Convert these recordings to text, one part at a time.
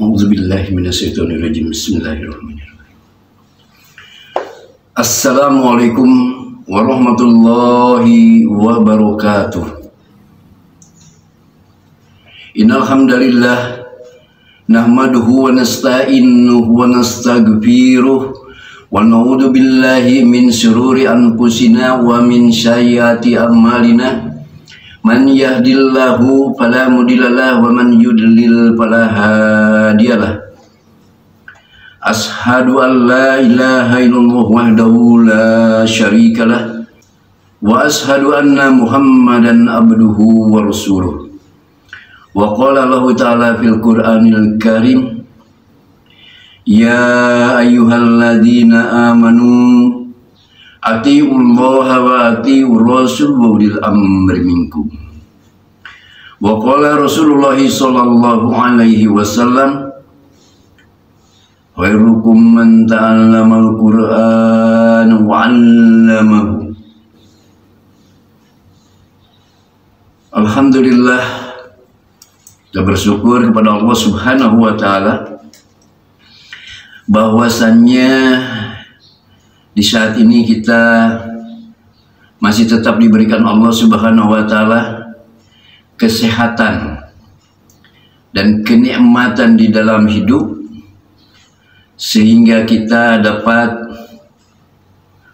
A'udzubillahi minasyaitonirrajim. Bismillahirrahmanirrahim. Assalamualaikum warahmatullahi wabarakatuh. Innal hamdalillah nahmaduhu wa nasta'inuhu wa nastaghfiruh wa na'udzu billahi min syururi anfusina wa min sayyiati a'malina. Man yahdillahu fala mudhillalah wa man yudlil fala hadiyalah. Ashhadu an la ilaha illallah wahdahu la syarikalah wa ashhadu anna Muhammadan abduhu wa rasuluh. Wa qala Allah ta'ala fil Qur'anil Karim, ya ayyuhalladzina amanu atiullaha wa atiur rasul wa ulil amri minkum. Wa qala Rasulullah sallallahu alaihi wasallam, khairukum man ta'allamal Qur'an wa 'allamahu. Alhamdulillah, kita bersyukur kepada Allah Subhanahu wa taala bahwasannya di saat ini kita masih tetap diberikan Allah Subhanahu wa taala kesehatan dan kenikmatan di dalam hidup, sehingga kita dapat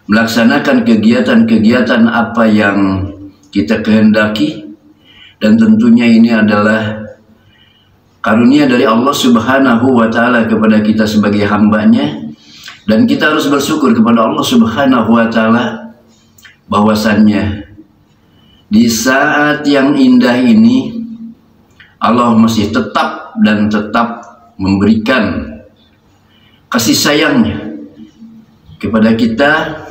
melaksanakan kegiatan-kegiatan apa yang kita kehendaki, dan tentunya ini adalah karunia dari Allah Subhanahu wa taala kepada kita sebagai hambanya. Dan kita harus bersyukur kepada Allah Subhanahu wa taala bahwasannya di saat yang indah ini Allah masih tetap dan tetap memberikan kasih sayangnya kepada kita,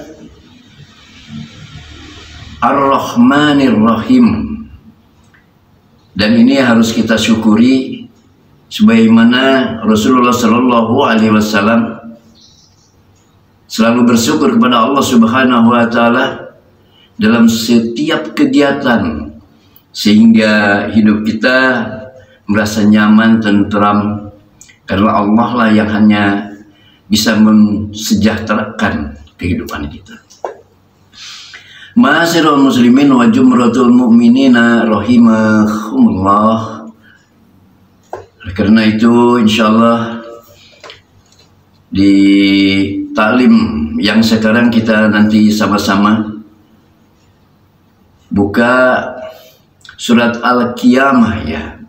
Ar-Rahmanir Rahim. Dan ini harus kita syukuri, sebagaimana Rasulullah Shallallahu Alaihi Wasallam selalu bersyukur kepada Allah Subhanahu wa taala dalam setiap kegiatan, sehingga hidup kita merasa nyaman, tentram, karena Allah lah yang hanya bisa mensejahterakan kehidupan kita. Ma'asyiral muslimin wa jumratul mu'minina rahimahumullah. Karena itu insyaallah di taklim yang sekarang kita nanti sama-sama buka surat Al-Qiyamah ya.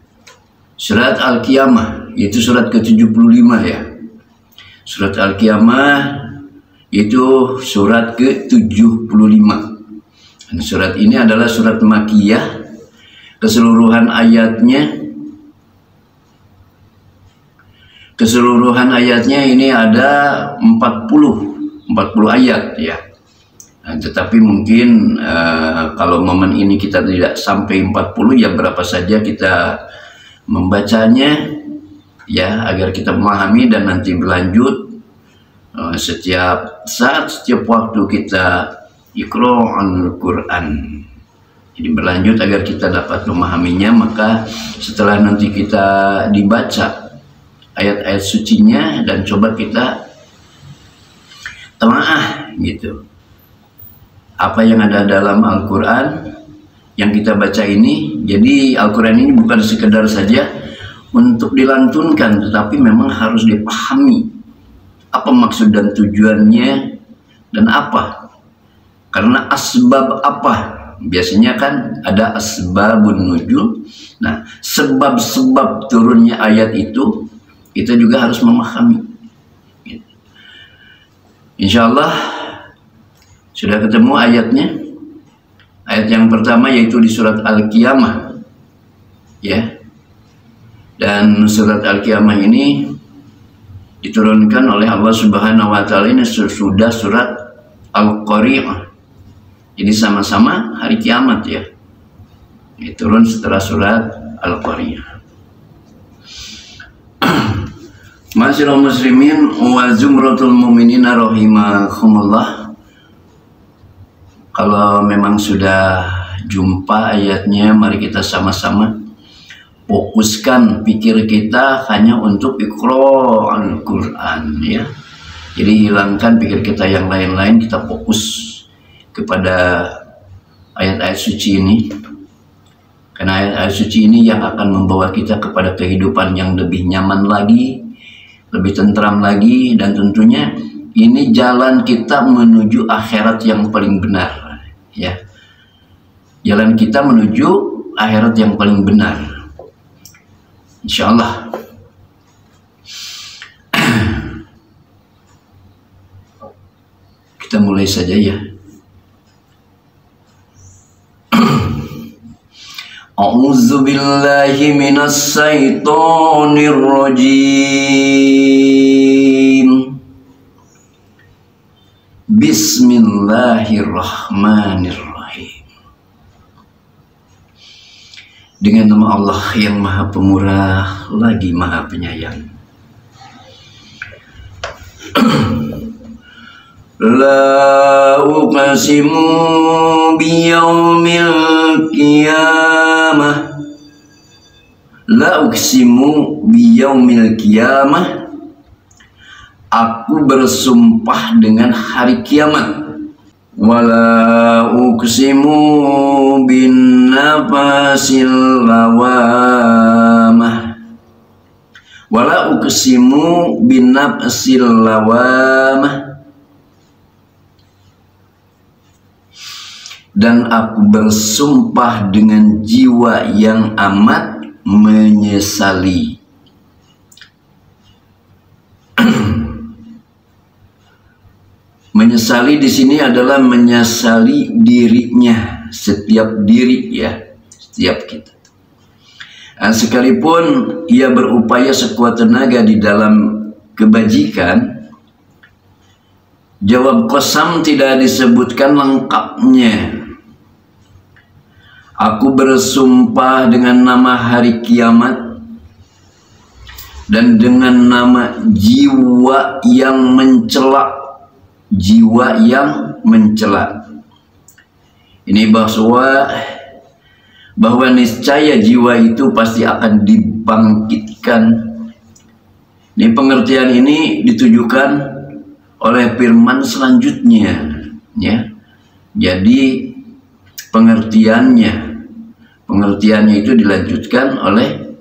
Surat Al-Qiyamah itu surat ke-75 ya. Surat Al-Qiyamah itu surat ke-75. Dan surat ini adalah surat Makkiyah. Keseluruhan ayatnya ini ada 40 ayat ya. Nah, tetapi mungkin kalau momen ini kita tidak sampai 40, ya berapa saja kita membacanya ya, agar kita memahami dan nanti berlanjut setiap saat, setiap waktu kita Iqra'ul Quran. Jadi berlanjut agar kita dapat memahaminya. Maka setelah nanti kita dibaca ayat-ayat sucinya dan coba kita telaah gitu, apa yang ada dalam Al-Quran yang kita baca ini. Jadi Al-Quran ini bukan sekedar saja untuk dilantunkan, tetapi memang harus dipahami apa maksud dan tujuannya dan apa, karena asbab apa. Biasanya kan ada asbabun nuzul. Nah, sebab-sebab turunnya ayat itu kita juga harus memahami. Insya Allah sudah ketemu ayatnya. Ayat yang pertama yaitu di surat Al-Qiyamah ya. Dan surat Al-Qiyamah ini diturunkan oleh Allah Subhanahu wa taala ini sudah surat Al-Qari'ah. Jadi sama-sama hari kiamat ya. Ini turun setelah surat Al-Qari'ah. Ma'asyiral muslimin wa zumratul mu'minina rahimahumullah. Kalau memang sudah jumpa ayatnya, mari kita sama-sama fokuskan pikir kita hanya untuk Iqra Al-Quran, ya. Jadi hilangkan pikir kita yang lain-lain, kita fokus kepada ayat-ayat suci ini. Karena ayat-ayat suci ini yang akan membawa kita kepada kehidupan yang lebih nyaman lagi, lebih tentram lagi, dan tentunya ini jalan kita menuju akhirat yang paling benar, ya. Jalan kita menuju akhirat yang paling benar, insya Allah. Kita mulai saja, ya. A'udzu billahi minas syaitonir rajim. Bismillahirrahmanirrahim. Dengan nama Allah yang Maha Pemurah lagi Maha Penyayang. La uqsimu biyaumil qiyamah. La uqsimu biyaumil qiyamah. Aku bersumpah dengan hari kiamat. Wala uqsimu bin nafasil lawamah. Wala uqsimu bin nafasil lawamah. Dan aku bersumpah dengan jiwa yang amat menyesali. Menyesali di sini adalah menyesali dirinya, setiap diri, ya, setiap kita. Dan sekalipun ia berupaya sekuat tenaga di dalam kebajikan, jawab qasam tidak disebutkan lengkapnya. Aku bersumpah dengan nama hari kiamat dan dengan nama jiwa yang mencela. Jiwa yang mencela. Ini bahwa niscaya jiwa itu pasti akan dibangkitkan. Ini pengertian ini ditujukan oleh firman selanjutnya, ya. Jadi pengertiannya itu dilanjutkan oleh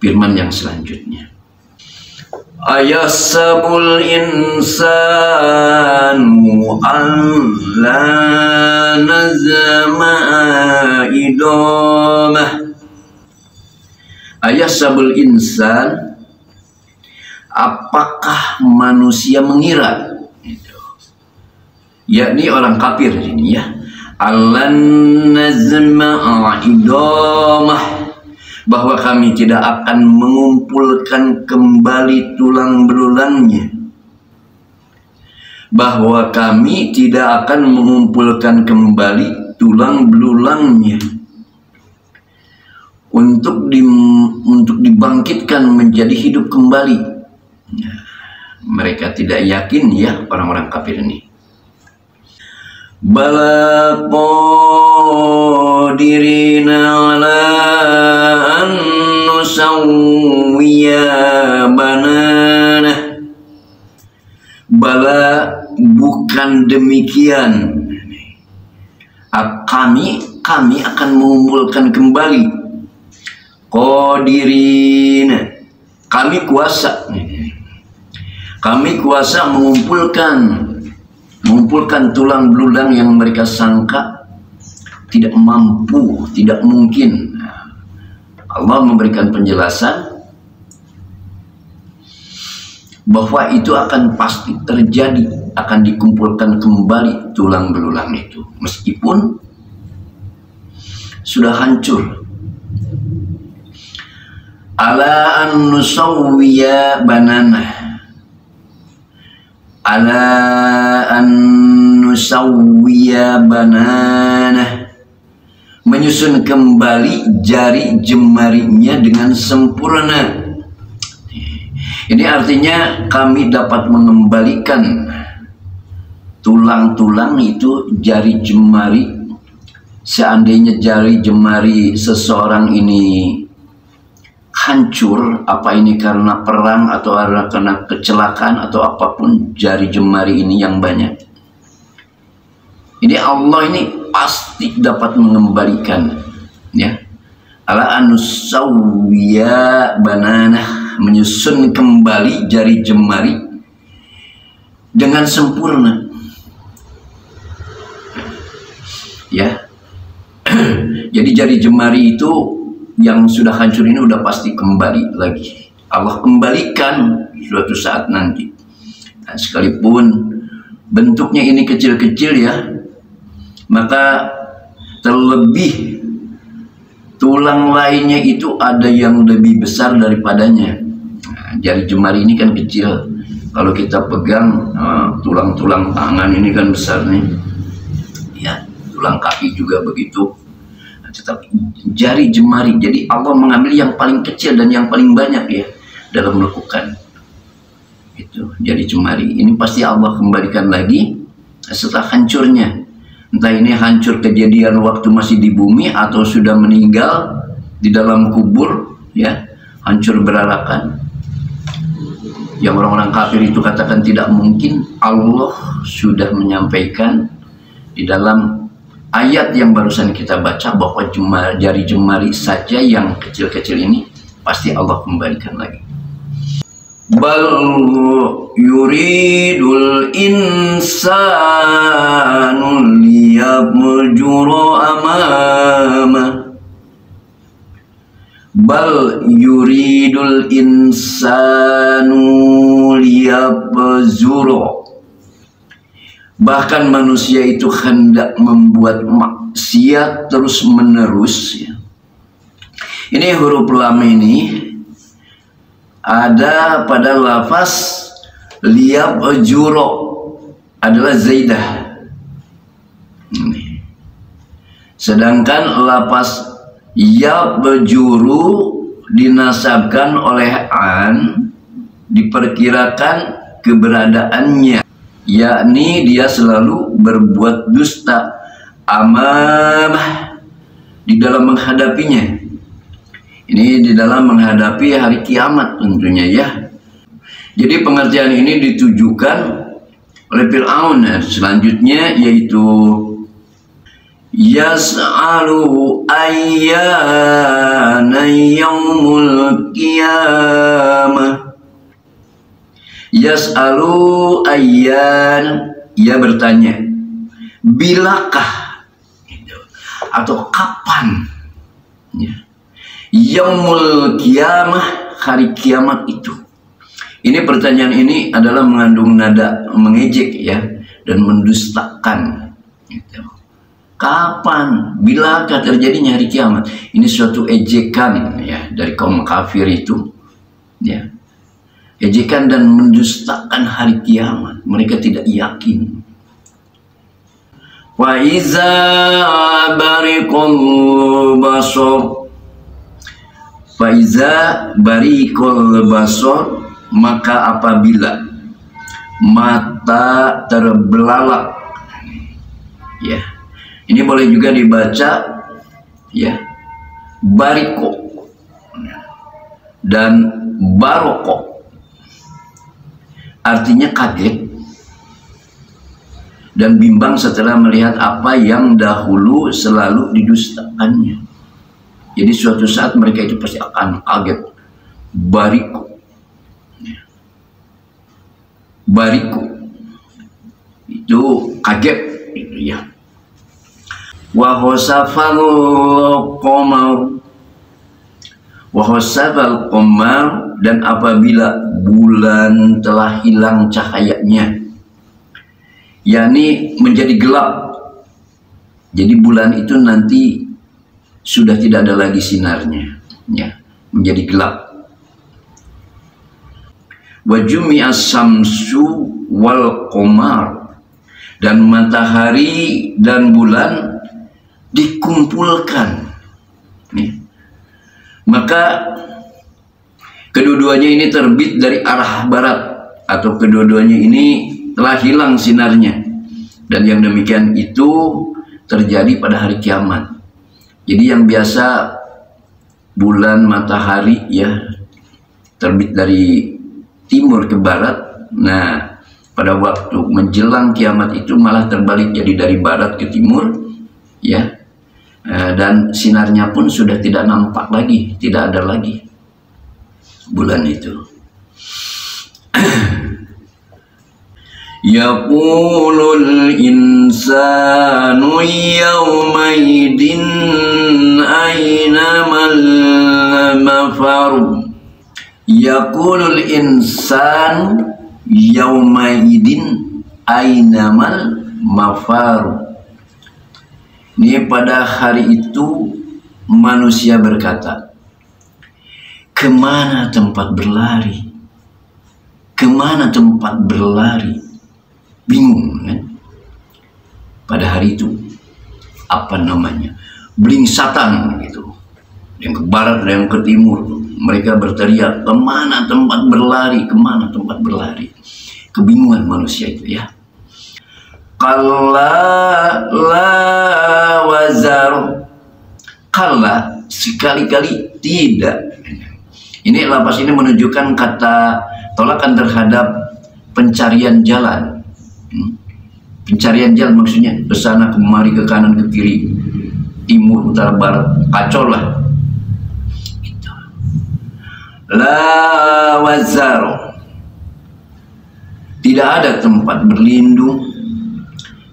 firman yang selanjutnya. Ayasabul insanu alla nazma idomah. Ayasabul insan, apakah manusia mengira, yakni orang kafir ini, ya, allan nazma idomah, bahwa kami tidak akan mengumpulkan kembali tulang belulangnya. Bahwa kami tidak akan mengumpulkan kembali tulang belulangnya untuk dibangkitkan menjadi hidup kembali. Mereka tidak yakin, ya, orang-orang kafir ini. Bala qadirina ala an nusawwiya banana. Bala, bukan demikian. Kami akan mengumpulkan kembali. Qadirina, kami kuasa. Kami kuasa mengumpulkan tulang belulang yang mereka sangka tidak mampu, tidak mungkin. Allah memberikan penjelasan bahwa itu akan pasti terjadi, akan dikumpulkan kembali tulang belulang itu, meskipun sudah hancur. Ala an nusawwiya banana. Ala an nusawwiya banana, menyusun kembali jari jemarinya dengan sempurna. Ini artinya kami dapat mengembalikan tulang-tulang itu, jari jemari. Seandainya jari jemari seseorang ini hancur, apa ini karena perang atau karena kecelakaan atau apapun, jari jemari ini yang banyak, ini Allah ini pasti dapat mengembalikan, ya. Ala anusawwiya bananah, menyusun kembali jari jemari dengan sempurna, ya. Jadi jari jemari itu yang sudah hancur ini udah pasti kembali lagi. Allah kembalikan suatu saat nanti. Nah, sekalipun bentuknya ini kecil-kecil, ya, maka terlebih tulang lainnya itu ada yang lebih besar daripadanya. Nah, jari jemari ini kan kecil. Kalau kita pegang tulang-tulang tangan ini kan besar nih, ya, tulang kaki juga begitu. Tetapi jari jemari, jadi Allah mengambil yang paling kecil dan yang paling banyak, ya, dalam melakukan itu. Jari jemari ini pasti Allah kembalikan lagi setelah hancurnya. Entah ini hancur kejadian waktu masih di bumi atau sudah meninggal di dalam kubur, ya, hancur berarakan. Yang orang-orang kafir itu katakan tidak mungkin, Allah sudah menyampaikan di dalam ayat yang barusan kita baca bahwa jari jemari saja yang kecil-kecil ini pasti Allah kembalikan lagi. Bal yuridul insanu liyabjura amama. Bal yuridul insanu liyabjura. Bahkan manusia itu hendak membuat maksiat terus menerus, ya. Ini huruf lam ini ada pada lafaz liyabjura, adalah zaidah. Sedangkan lafaz yabjuru dinasabkan oleh an, diperkirakan keberadaannya, yakni dia selalu berbuat dusta amamah, di dalam menghadapinya. Ini di dalam menghadapi hari kiamat tentunya, ya. Jadi pengertian ini ditujukan oleh Fir'aun selanjutnya, yaitu yas'alu ayyana yaumul qiyamah. Yas'alu ayyan, ia bertanya, bilakah atau kapan, ya, yaumul qiyamah, hari kiamat itu. Ini pertanyaan ini adalah mengandung nada mengejek, ya, dan mendustakan, gitu. Kapan, bilakah terjadinya hari kiamat? Ini suatu ejekan, ya, dari kaum kafir itu, ya. Ejekan dan mendustakan hari kiamat. Mereka tidak yakin. Wa iza bariqul basar, fa iza bariqul basar, maka apabila mata terbelalak, ya, ini boleh juga dibaca, ya, bariko dan baroko, artinya kaget dan bimbang setelah melihat apa yang dahulu selalu didustakannya. Jadi suatu saat mereka itu pasti akan kaget. Bariku, bariku itu kaget, itu, ya. Wa khosafal qamar, wa khosafal qamar, dan apabila bulan telah hilang cahayanya, yakni menjadi gelap. Jadi bulan itu nanti sudah tidak ada lagi sinarnya, ya, menjadi gelap. Wa jumi'as samsu wal qamar, dan matahari dan bulan dikumpulkan, nih. Maka kedua-duanya ini terbit dari arah barat, atau kedua-duanya ini telah hilang sinarnya, dan yang demikian itu terjadi pada hari kiamat. Jadi yang biasa bulan, matahari ya terbit dari timur ke barat. Nah, pada waktu menjelang kiamat itu malah terbalik, jadi dari barat ke timur ya. Dan sinarnya pun sudah tidak nampak lagi, tidak ada lagi bulan itu. Yaqulul insanu yawmaidin ainamal mafar. Yaqulul insanu yawmaidin ainamal mafar. Ini pada hari itu manusia berkata, kemana tempat berlari? Kemana tempat berlari? Bingung kan? Pada hari itu apa namanya? Blingsatan gitu. Yang ke barat dan yang ke timur, mereka berteriak, kemana tempat berlari? Kemana tempat berlari? Kebingungan manusia itu ya. Kalla la wazar. Kalla, sekali-kali tidak. Ini lapas ini menunjukkan kata tolakan terhadap pencarian jalan. Pencarian jalan maksudnya kesana kemari, ke kanan ke kiri, timur utara barat, kacau lah gitu. La wazar, tidak ada tempat berlindung,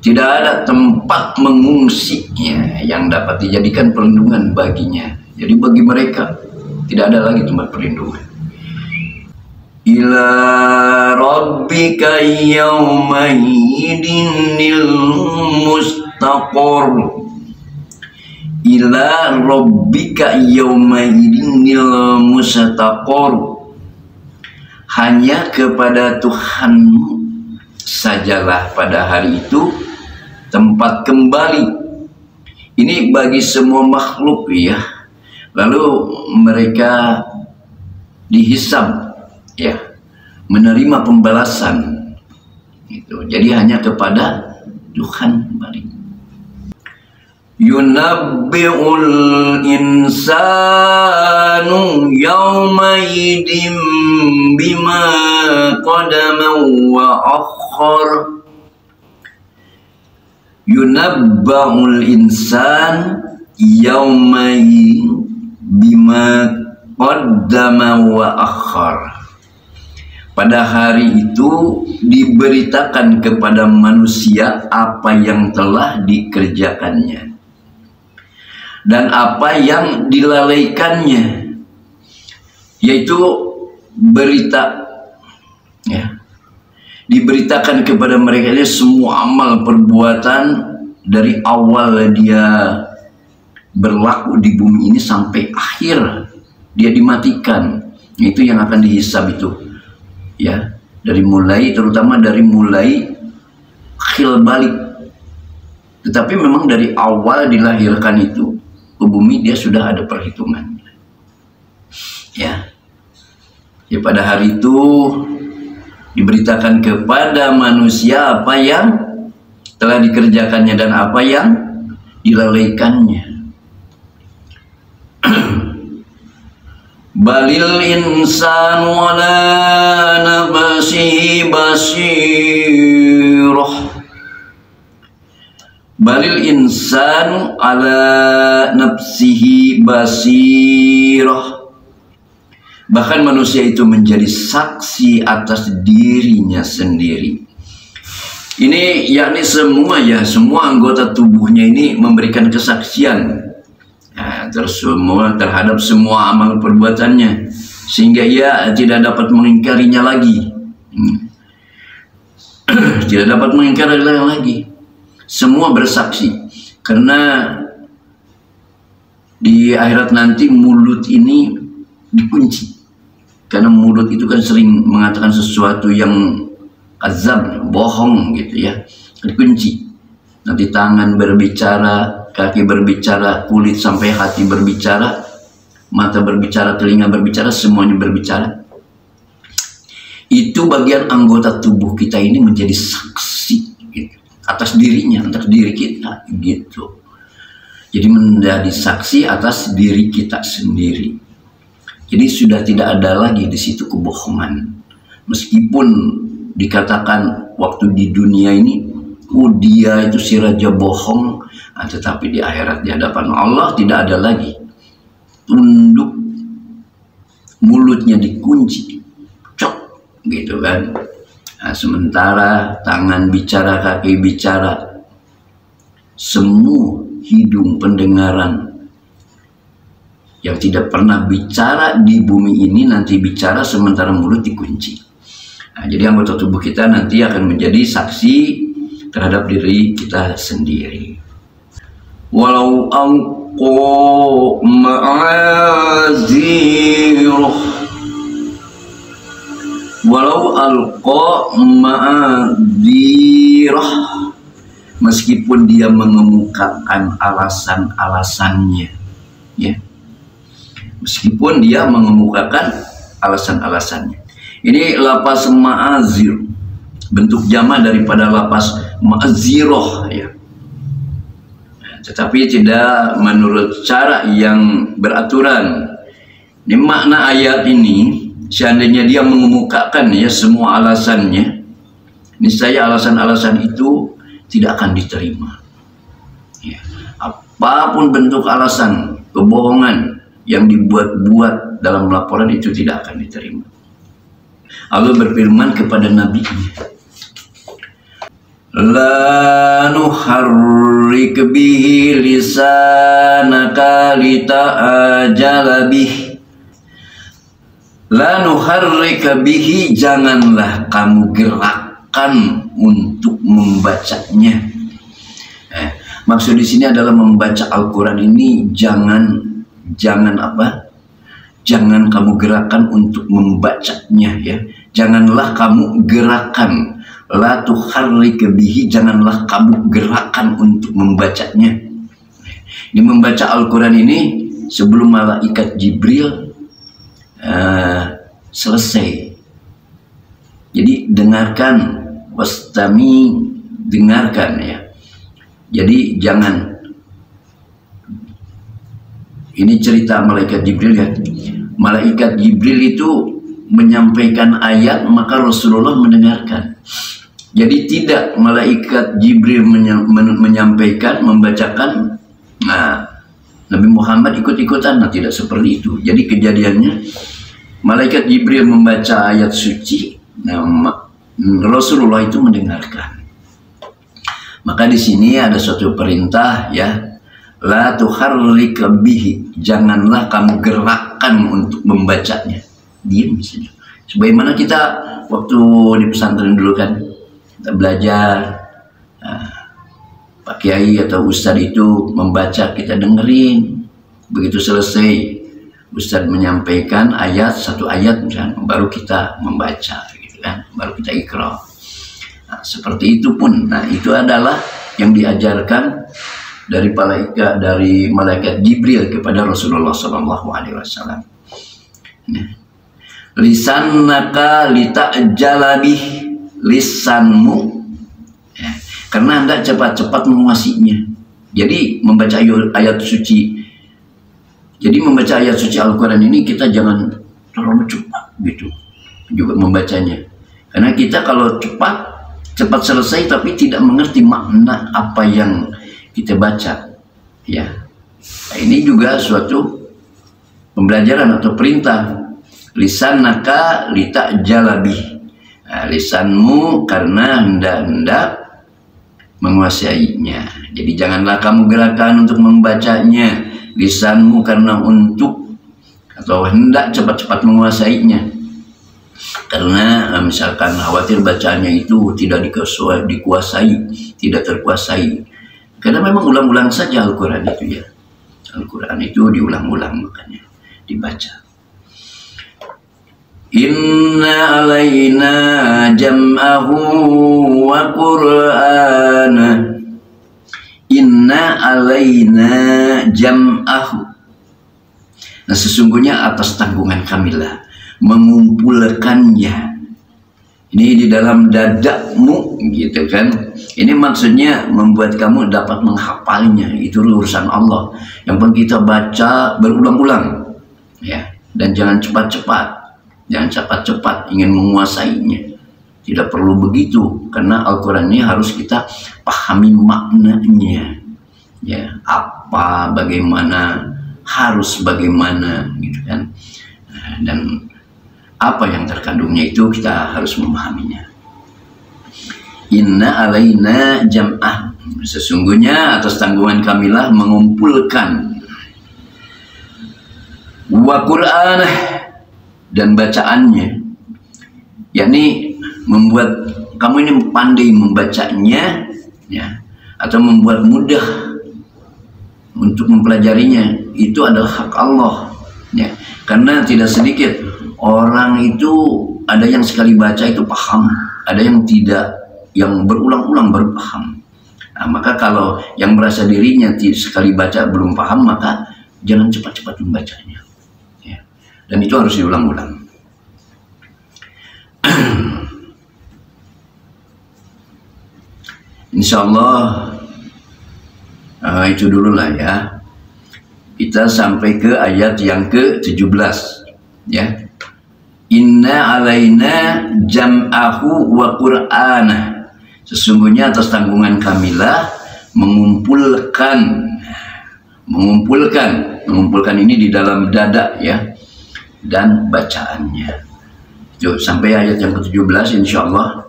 tidak ada tempat mengungsinya yang dapat dijadikan perlindungan baginya. Jadi bagi mereka tidak ada lagi tempat perlindungan. Ila rabbika yawmaidinil mustaqor. Ila rabbika yawmaidinil mustaqor. Hanya kepada Tuhanmu sajalah pada hari itu tempat kembali. Ini bagi semua makhluk ya. Lalu mereka dihisab ya, menerima pembalasan gitu. Jadi hanya kepada Tuhan kembali. Yunabbi'ul insanu yawmaidin bima qadama wa akhar. Yunabba'ul insan yawmaidin bima qaddama wa akhar. Pada hari itu diberitakan kepada manusia apa yang telah dikerjakannya dan apa yang dilalaikannya, yaitu berita ya. Diberitakan kepada mereka ini semua amal perbuatan dari awal dia berlaku di bumi ini sampai akhir dia dimatikan. Itu yang akan dihisab itu ya, dari mulai, terutama dari mulai akhir balik. Tetapi memang dari awal dilahirkan itu ke bumi dia sudah ada perhitungan ya. Ya, pada hari itu diberitakan kepada manusia apa yang telah dikerjakannya dan apa yang dilalaikannya. Balil insanu ala nafsihi basirah. Balil insanu ala nafsihi basirah. Bahkan manusia itu menjadi saksi atas dirinya sendiri. Ini yakni semua ya, semua anggota tubuhnya ini memberikan kesaksian terhadap semua amal perbuatannya, sehingga ia tidak dapat mengingkarinya lagi. Tidak dapat mengingkarinya lagi. Semua bersaksi, karena di akhirat nanti mulut ini dikunci, karena mulut itu kan sering mengatakan sesuatu yang azab, bohong gitu ya, dikunci. Nanti tangan berbicara, kaki berbicara, kulit sampai hati berbicara, mata berbicara, telinga berbicara, semuanya berbicara. Itu bagian anggota tubuh kita ini menjadi saksi gitu, atas dirinya, atas diri kita gitu. Jadi menjadi saksi atas diri kita sendiri. Jadi sudah tidak ada lagi di situ kebohongan. Meskipun dikatakan waktu di dunia ini, oh dia itu si raja bohong, tetapi di akhirat di hadapan Allah tidak ada lagi. Tunduk, mulutnya dikunci, cok, gitu kan. Nah, sementara tangan bicara, kaki bicara, semua hidung pendengaran yang tidak pernah bicara di bumi ini nanti bicara sementara mulut dikunci. Nah, jadi anggota tubuh kita nanti akan menjadi saksi terhadap diri kita sendiri. Walau alqa ma'azirah, walau alqa ma'azirah, meskipun dia mengemukakan alasan-alasannya, ya. Meskipun dia mengemukakan alasan-alasannya. Ini lapas ma'azir, bentuk jamak daripada lapas ma'aziroh, ya. Tetapi tidak menurut cara yang beraturan. Ini makna ayat ini, seandainya dia mengemukakan ya semua alasannya, niscaya alasan-alasan itu tidak akan diterima. Ya. Apapun bentuk alasan kebohongan yang dibuat-buat dalam laporan itu tidak akan diterima. Allah berfirman kepada Nabi-Nya, la nuharrik bihi lisanaka lita'ajala bih. La nuharrik bihi, janganlah kamu gerakkan untuk membacanya. Maksud di sini adalah membaca Al-Quran ini jangan apa? Jangan kamu gerakan untuk membacanya, ya. Janganlah kamu gerakan. La tuharrik bihi, janganlah kamu gerakan untuk membacanya. Ini membaca Al-Quran ini sebelum malaikat Jibril selesai. Jadi dengarkan, wastami, dengarkan, ya. Jadi jangan. Ini cerita malaikat Jibril, ya. Malaikat Jibril itu menyampaikan ayat, maka Rasulullah mendengarkan. Jadi tidak malaikat Jibril menyampaikan, membacakan, nah Nabi Muhammad ikut-ikutan, nah tidak seperti itu. Jadi kejadiannya malaikat Jibril membaca ayat suci, nah Rasulullah itu mendengarkan. Maka di sini ada suatu perintah, ya, la tuharrik bihi, janganlah kamu gerakkan untuk membacanya. Diam saja. Sebagaimana kita waktu di pesantren dulu kan, kita belajar, Pak Kiai atau Ustadz itu membaca, kita dengerin. Begitu selesai Ustadz menyampaikan ayat, satu ayat misalnya, baru kita membaca, gitu kan, baru kita iqra. Nah, seperti itu pun, nah itu adalah yang diajarkan dari malaikat Jibril kepada Rasulullah SAW. Nah, lisanaka lita'jala bih, lisanmu, ya, karena Anda cepat-cepat menguasainya. Jadi membaca ayat suci, jadi membaca ayat suci Al-Quran ini kita jangan terlalu cepat gitu juga membacanya, karena kita kalau cepat selesai tapi tidak mengerti makna apa yang kita baca, ya. Nah, ini juga suatu pembelajaran atau perintah. Lisanaka lita'jala bih, nah, lisanmu karena hendak menguasainya. Jadi janganlah kamu gerakan untuk membacanya. Lisanmu karena untuk atau hendak cepat-cepat menguasainya. Karena misalkan khawatir bacanya itu tidak dikuasai, tidak terkuasai. Karena memang ulang-ulang saja Al-Quran itu, ya. Al-Quran itu diulang-ulang, makanya dibaca. Inna alaina jam'ahu wa qur'ana. Inna alaina jam'ahu. Nah, sesungguhnya atas tanggungan kamilah mengumpulkannya. Ini di dalam dadamu gitu kan. Ini maksudnya membuat kamu dapat menghafalnya, itu urusan Allah. Yang penting kita baca berulang-ulang, ya. Dan jangan cepat-cepat, jangan cepat-cepat ingin menguasainya. Tidak perlu begitu, karena Al-Quran ini harus kita pahami maknanya, ya, apa, bagaimana, harus bagaimana, gitu kan. Dan apa yang terkandungnya itu kita harus memahaminya. Inna alaina jam'ah, sesungguhnya atas tanggungan kamilah mengumpulkan, wa Qur'anah, dan bacaannya, yakni membuat kamu ini pandai membacanya, ya, atau membuat mudah untuk mempelajarinya, itu adalah hak Allah, ya. Karena tidak sedikit orang itu ada yang sekali baca itu paham, ada yang tidak, yang berulang-ulang baru paham. Nah, maka kalau yang merasa dirinya sekali baca belum paham, maka jangan cepat-cepat membacanya, ya. Dan itu harus diulang-ulang. Insya Allah itu dulu lah ya. Kita sampai ke ayat yang ke-17, ya. Inna alaina jam'ahu wa Qur'anah, sesungguhnya atas tanggungan kamilah mengumpulkan ini di dalam dada, ya, dan bacaannya. Itu sampai ayat yang ke-17 insya Allah.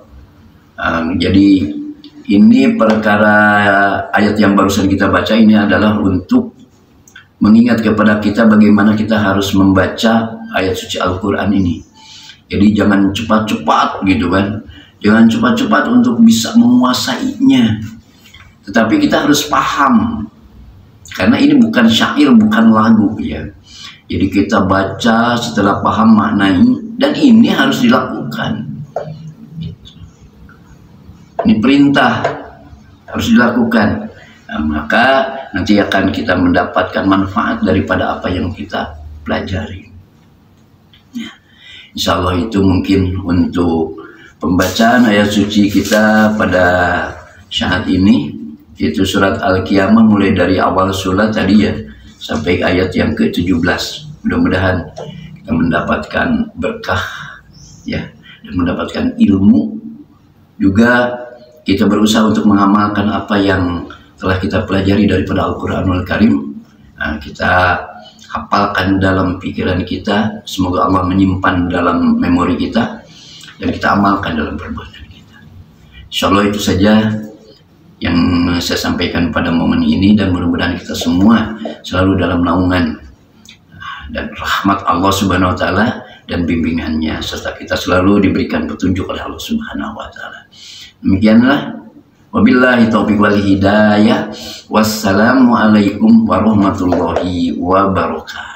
Jadi ini perkara ayat yang barusan kita baca ini adalah untuk mengingat kepada kita bagaimana kita harus membaca ayat suci Al-Quran ini. Jadi jangan cepat-cepat gitu kan, jangan cepat-cepat untuk bisa menguasainya, tetapi kita harus paham, karena ini bukan syair, bukan lagu, ya. Jadi kita baca setelah paham maknanya, dan ini harus dilakukan. Ini perintah, harus dilakukan. Nah, maka nanti akan kita mendapatkan manfaat daripada apa yang kita pelajari, ya. Insya Allah itu mungkin untuk pembacaan ayat suci kita pada saat ini, yaitu surat Al-Qiyamah, mulai dari awal surat tadi, ya, sampai ayat yang ke-17. Mudah-mudahan kita mendapatkan berkah, ya, dan mendapatkan ilmu. Juga kita berusaha untuk mengamalkan apa yang telah kita pelajari daripada Al-Quranul Karim. Nah, kita hafalkan dalam pikiran kita, semoga Allah menyimpan dalam memori kita, dan kita amalkan dalam perbuatan kita. Insya Allah itu saja yang saya sampaikan pada momen ini, dan mudah-mudahan kita semua selalu dalam naungan dan rahmat Allah Subhanahu wa Ta'ala dan bimbingannya, serta kita selalu diberikan petunjuk oleh Allah Subhanahu wa Ta'ala. Demikianlah, wabillahi taufiq wal hidayah. Wassalamualaikum warahmatullahi wabarakatuh.